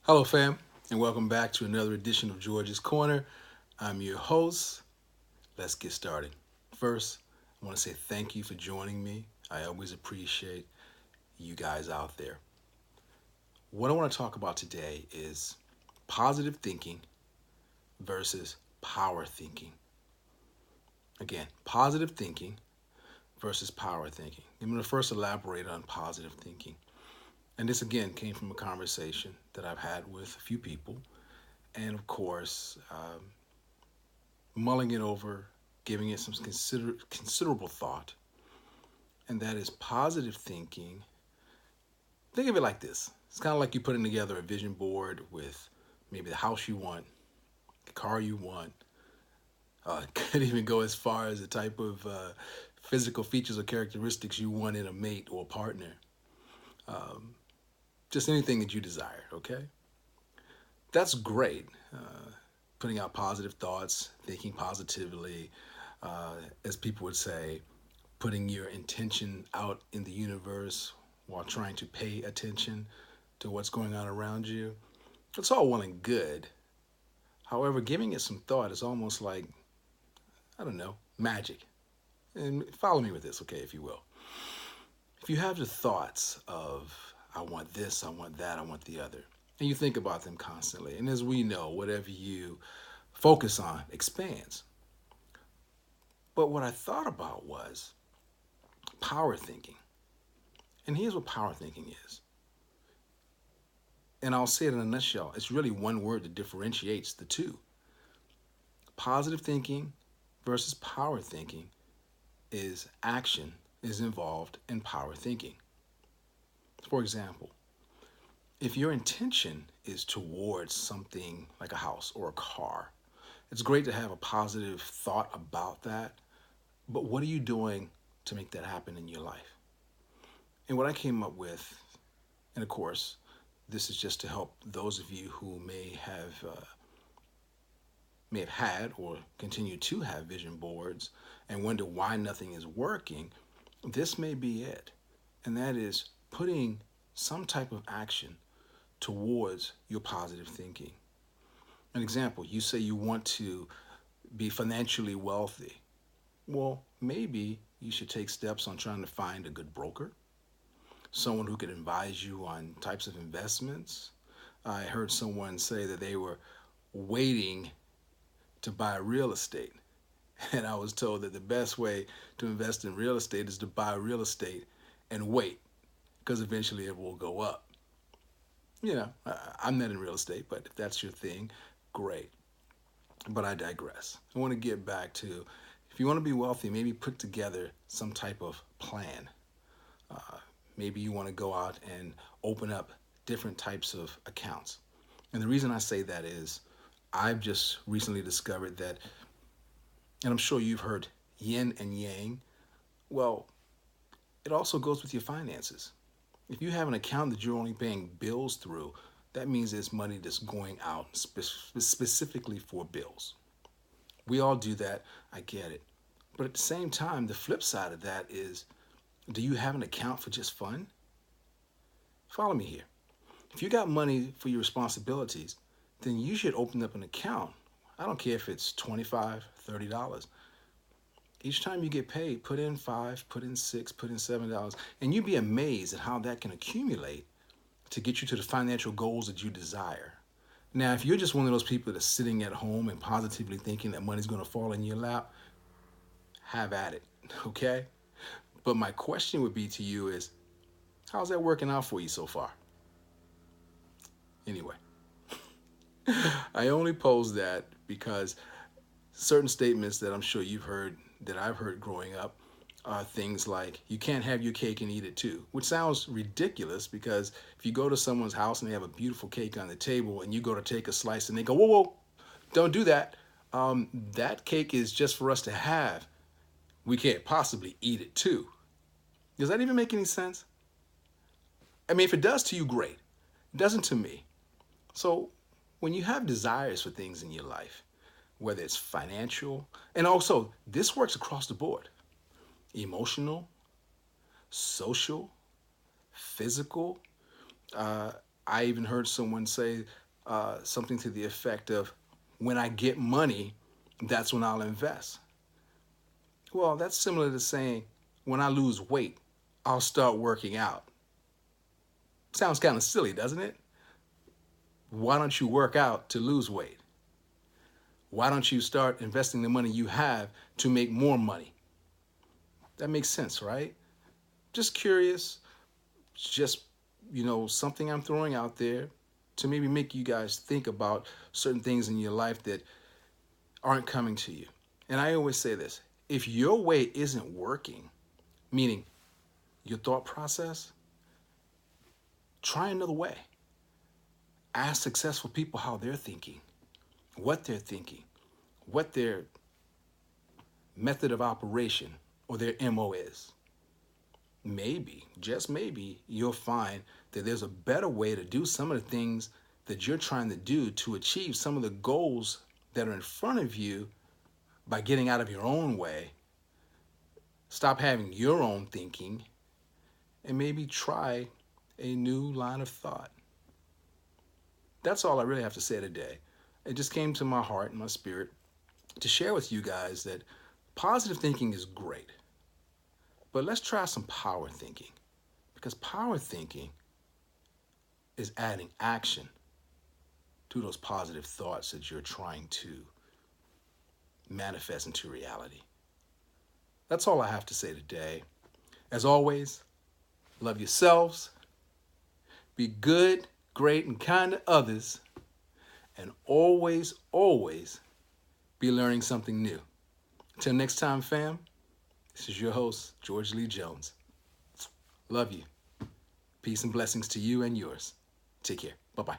Hello, fam, and welcome back to another edition of George's Corner. I'm your host. Let's get started. First, I want to say thank you for joining me. I always appreciate you guys out there. What I want to talk about today is positive thinking versus power thinking. Again, positive thinking versus power thinking. I'm going to first elaborate on positive thinking. And this again came from a conversation that I've had with a few people. And of course, mulling it over, giving it some considerable thought, and that is positive thinking. Think of it like this: it's kind of like you putting together a vision board with maybe the house you want, the car you want. Could even go as far as the type of physical features or characteristics you want in a mate or partner. Um, just anything that you desire. Okay, that's great. Putting out positive thoughts, thinking positively, as people would say, putting your intention out in the universe while trying to pay attention to what's going on around you. It's all well and good. However, giving it some thought is almost like, I don't know, magic. And follow me with this, okay, if you will. If you have the thoughts of, I want this, I want that, I want the other, and you think about them constantly, and as we know, whatever you focus on expands. But what I thought about was power thinking. And here's what power thinking is. And I'll say it in a nutshell. It's really one word that differentiates the two. Positive thinking versus power thinking is action is involved in power thinking. For example, if your intention is towards something like a house or a car, it's great to have a positive thought about that. But what are you doing to make that happen in your life? And what I came up with, and of course, this is just to help those of you who may have had or continue to have vision boards and wonder why nothing is working. This may be it, and that is putting some type of action towards your positive thinking. An example: you say you want to be financially wealthy. Well, maybe you should take steps on trying to find a good broker, someone who could advise you on types of investments. I heard someone say that they were waiting to buy real estate. And I was told that the best way to invest in real estate is to buy real estate and wait, because eventually it will go up. I'm not in real estate, but if that's your thing, great. But I digress. I want to get back to, if you want to be wealthy, maybe put together some type of plan. Uh, Maybe you want to go out and open up different types of accounts. And the reason I say that is I've just recently discovered that, and I'm sure you've heard yin and yang. Well, it also goes with your finances. If you have an account that you're only paying bills through, that means there's money that's going out specifically for bills. We all do that. I get it. But at the same time, the flip side of that is, do you have an account for just fun? Follow me here. If you got money for your responsibilities, then you should open up an account. I don't care if it's $25, $30. Each time you get paid, put in five, put in six, put in $7, and you'd be amazed at how that can accumulate to get you to the financial goals that you desire. Now, if you're just one of those people that's sitting at home and positively thinking that money's going to fall in your lap, have at it, okay? But my question would be to you is, how's that working out for you so far? Anyway, I only pose that because certain statements that I'm sure you've heard, that I've heard growing up, are things like, you can't have your cake and eat it too, which sounds ridiculous because if you go to someone's house and they have a beautiful cake on the table and you go to take a slice and they go, whoa, whoa, don't do that. That cake is just for us to have. We can't possibly eat it too. Does that even make any sense? I mean, if it does to you, great. It doesn't to me. So when you have desires for things in your life, whether it's financial, and also this works across the board: emotional, social, physical. I even heard someone say something to the effect of, when I get money, that's when I'll invest. Well, that's similar to saying, when I lose weight, I'll start working out. Sounds kind of silly, doesn't it? Why don't you work out to lose weight? Why don't you start investing the money you have to make more money? That makes sense, right? Just curious, just, something I'm throwing out there to maybe make you guys think about certain things in your life that aren't coming to you. And I always say this, if your way isn't working, meaning your thought process, try another way. Ask successful people how they're thinking, what their method of operation or their MO is. Maybe, just maybe, you'll find that there's a better way to do some of the things that you're trying to do to achieve some of the goals that are in front of you by getting out of your own way. Stop having your own thinking and maybe try a new line of thought. That's all I really have to say today. It just came to my heart and my spirit to share with you guys that positive thinking is great. But let's try some power thinking, because power thinking is adding action to those positive thoughts that you're trying to manifest into reality. That's all I have to say today. As always, love yourselves, be good, great, and kind to others, and always, always be learning something new. Until next time, fam, this is your host, George Lee Jones. Love you. Peace and blessings to you and yours. Take care. Bye-bye.